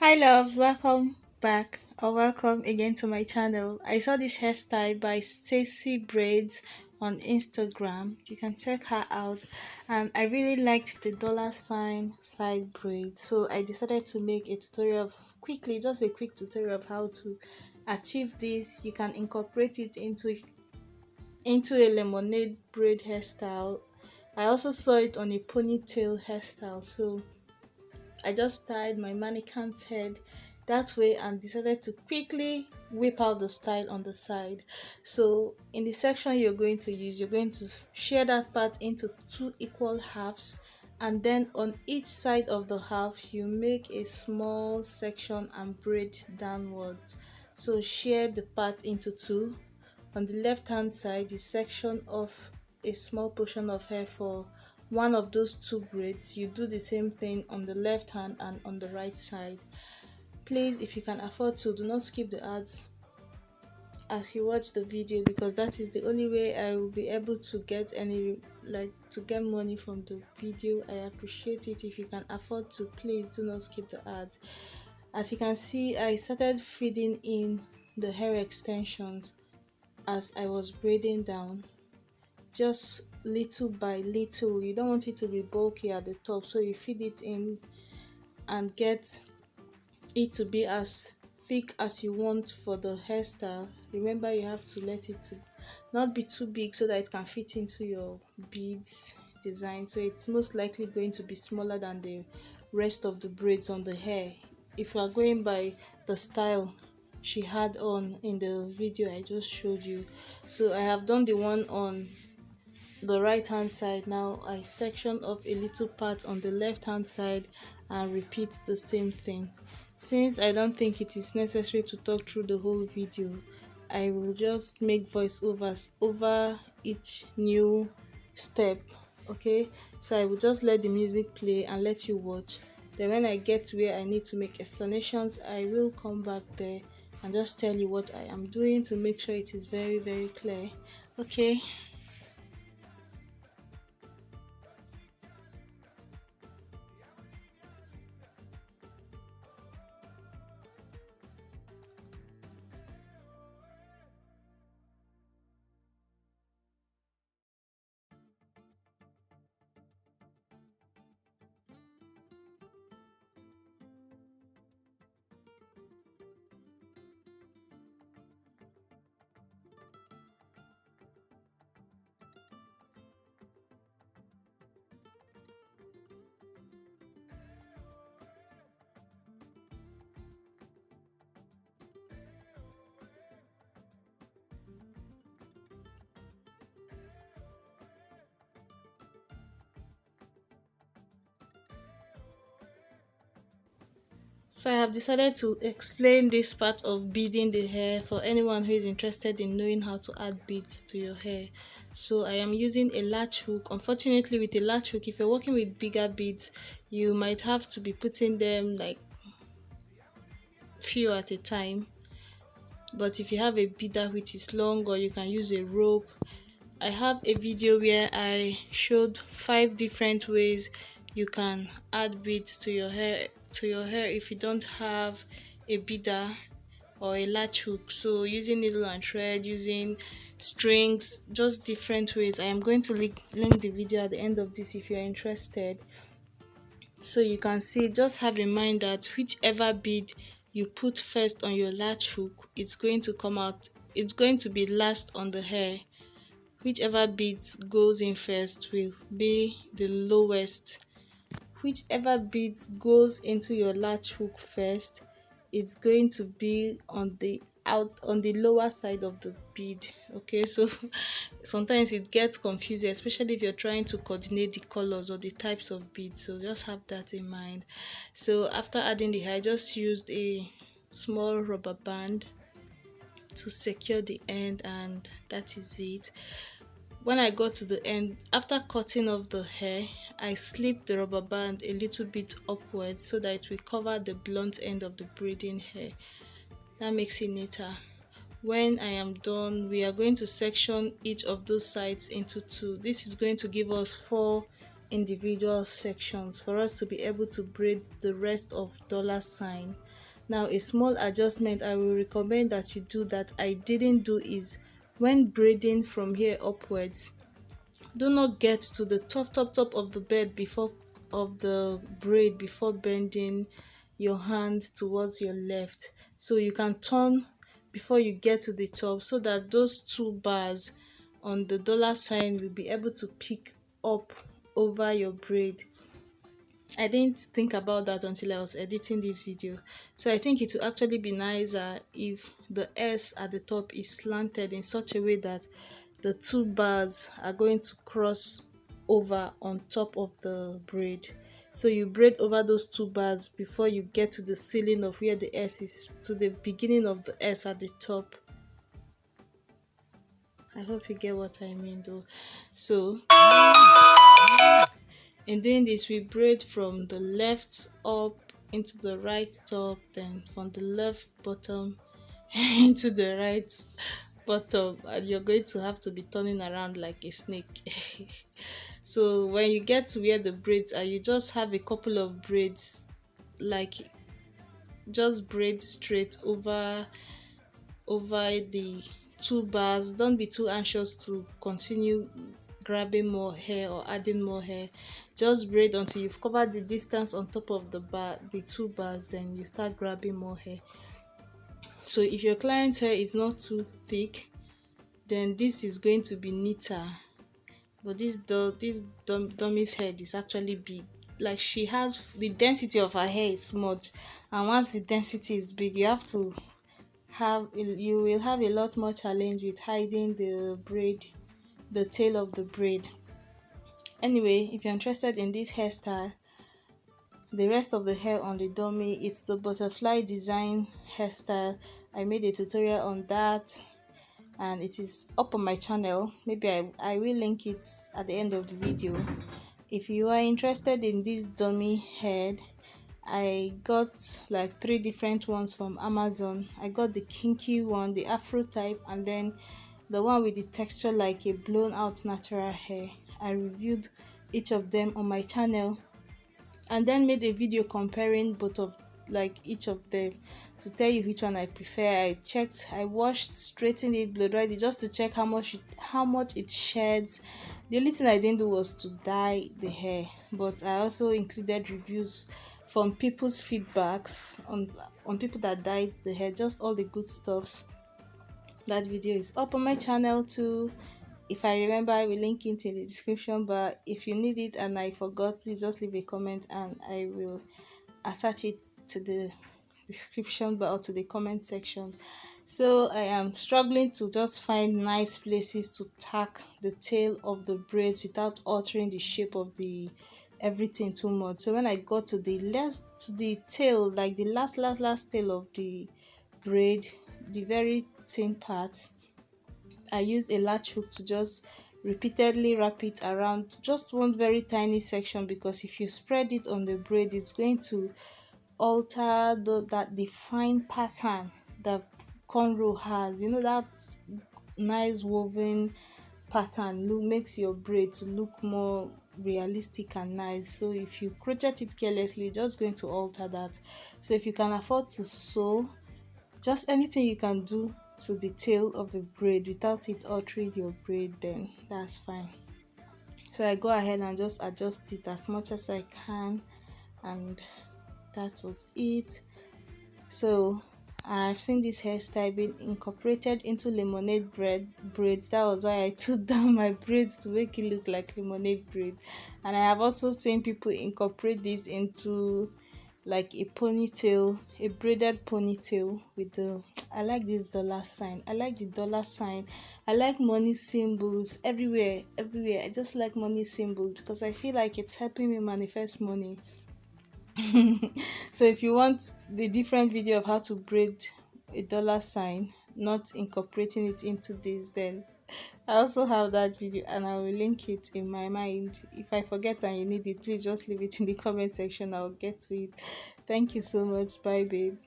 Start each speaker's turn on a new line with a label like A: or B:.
A: Hi loves, welcome back or welcome again to my channel. I saw this hairstyle by Stacy Braids on Instagram. You can check her out, and I really liked the dollar sign side braid, so I decided to make a tutorial of quickly, just a quick tutorial of how to achieve this. You can incorporate it into a lemonade braid hairstyle. I also saw it on a ponytail hairstyle, so I just tied my mannequin's head that way and decided to quickly whip out the style on the side. So in the section you're going to use, you're going to share that part into two equal halves, and then on each side of the half you make a small section and braid downwards. So share the part into two. On the left hand side you section off a small portion of hair for one of those two braids. You do the same thing on the left hand and on the right side. Please, if you can afford to, do not skip the ads as you watch the video, because that is the only way I will be able to get to get money from the video. I appreciate it if you can afford to. Please do not skip the ads. As you can see, I started feeding in the hair extensions as I was braiding down, just little by little. You don't want it to be bulky at the top, so you feed it in and get it to be as thick as you want for the hairstyle. Remember, you have to let it to not be too big so that it can fit into your beads design. So it's most likely going to be smaller than the rest of the braids on the hair if you are going by the style she had on in the video I just showed you. So I have done the one on the right hand side. Now I section off a little part on the left hand side and repeat the same thing. Since I don't think it is necessary to talk through the whole video, I will just make voiceovers over each new step. Okay, so I will just let the music play and let you watch. Then when I get to where I need to make explanations, I will come back there and just tell you what I am doing to make sure it is very clear. Okay. So I have decided to explain this part of beading the hair for anyone who is interested in knowing how to add beads to your hair. So I am using a latch hook. Unfortunately, with a latch hook, if you're working with bigger beads, you might have to be putting them like few at a time. But if you have a beader which is long, or you can use a rope. I have a video where I showed 5 different ways you can add beads to your hair if you don't have a beader or a latch hook. So using needle and thread, using strings, just different ways. I am going to link the video at the end of this if you're interested, so you can see. Just have in mind that whichever bead you put first on your latch hook, it's going to be last on the hair. Whichever bead goes in first will be the lowest. Whichever bead goes into your latch hook first is going to be on the lower side of the bead. Okay, so sometimes it gets confusing, especially if you're trying to coordinate the colors or the types of beads, so just have that in mind. So after adding the hair, I just used a small rubber band to secure the end, and that is it. When I got to the end, after cutting off the hair, I slipped the rubber band a little bit upwards so that it will cover the blunt end of the braiding hair. That makes it neater. When I am done, we are going to section each of those sides into two. This is going to give us 4 individual sections for us to be able to braid the rest of dollar sign. Now, a small adjustment I will recommend that you do that I didn't do is when braiding from here upwards, do not get to the top of the bed before of the braid before bending your hand towards your left, so you can turn before you get to the top, so that those two bars on the dollar sign will be able to pick up over your braid. I didn't think about that until I was editing this video. So I think it would actually be nicer if the S at the top is slanted in such a way that the two bars are going to cross over on top of the braid. So you braid over those two bars before you get to the ceiling of where the S is, to the beginning of the S at the top. I hope you get what I mean though. So in doing this, we braid from the left up into the right top, then from the left bottom into the right bottom, and you're going to have to be turning around like a snake. So when you get to where the braids are, you just have a couple of braids, like just braid straight over the two bars. Don't be too anxious to continue grabbing more hair or adding more hair. Just braid until you've covered the distance on top of the two bars, then you start grabbing more hair. So if your client's hair is not too thick, then this is going to be neater. But dummy's head is actually big. Like, she has the density of her hair is much, and once the density is big, you will have a lot more challenge with hiding the tail of the braid. Anyway, if you're interested in this hairstyle, the rest of the hair on the dummy, it's the butterfly design hairstyle. I made a tutorial on that and it is up on my channel. Maybe I will link it at the end of the video. If you are interested in this dummy head, I got like 3 different ones from Amazon. I got the kinky one, the afro type, and then the one with the texture like a blown out natural hair. I reviewed each of them on my channel and then made a video comparing both of each of them to tell you which one I prefer. I washed, straightened it, blow dried it just to check how much it sheds. The only thing I didn't do was to dye the hair, but I also included reviews from people's feedbacks on people that dyed the hair, just all the good stuffs. That video is up on my channel too. If I remember, I will link it in the description, but if you need it and I forgot, please just leave a comment and I will attach it to the description bar or to the comment section. So I am struggling to just find nice places to tack the tail of the braids without altering the shape of the everything too much. So when I got to the tail, like the last tail of the braid, the very thin part, I used a latch hook to just repeatedly wrap it around just one very tiny section, because if you spread it on the braid, it's going to alter that defined pattern that cornrow has. You know, that nice woven pattern makes your braid to look more realistic and nice. So if you crochet it carelessly, it's just going to alter that. So if you can afford to sew, just anything you can do to the tail of the braid without it altering your braid, then that's fine. So I go ahead and just adjust it as much as I can, and that was it. So I've seen this hairstyle being incorporated into lemonade braids. That was why I took down my braids to make it look like lemonade braids. And I have also seen people incorporate this into like a ponytail, a braided ponytail with the I like this dollar sign. I like the dollar sign. I like money symbols everywhere. I just like money symbols because I feel like it's helping me manifest money. So if you want the different video of how to braid a dollar sign, not incorporating it into this, then I also have that video and I will link it in my mind. If I forget and you need it, please just leave it in the comment section. I'll get to it. Thank you so much. Bye, babe.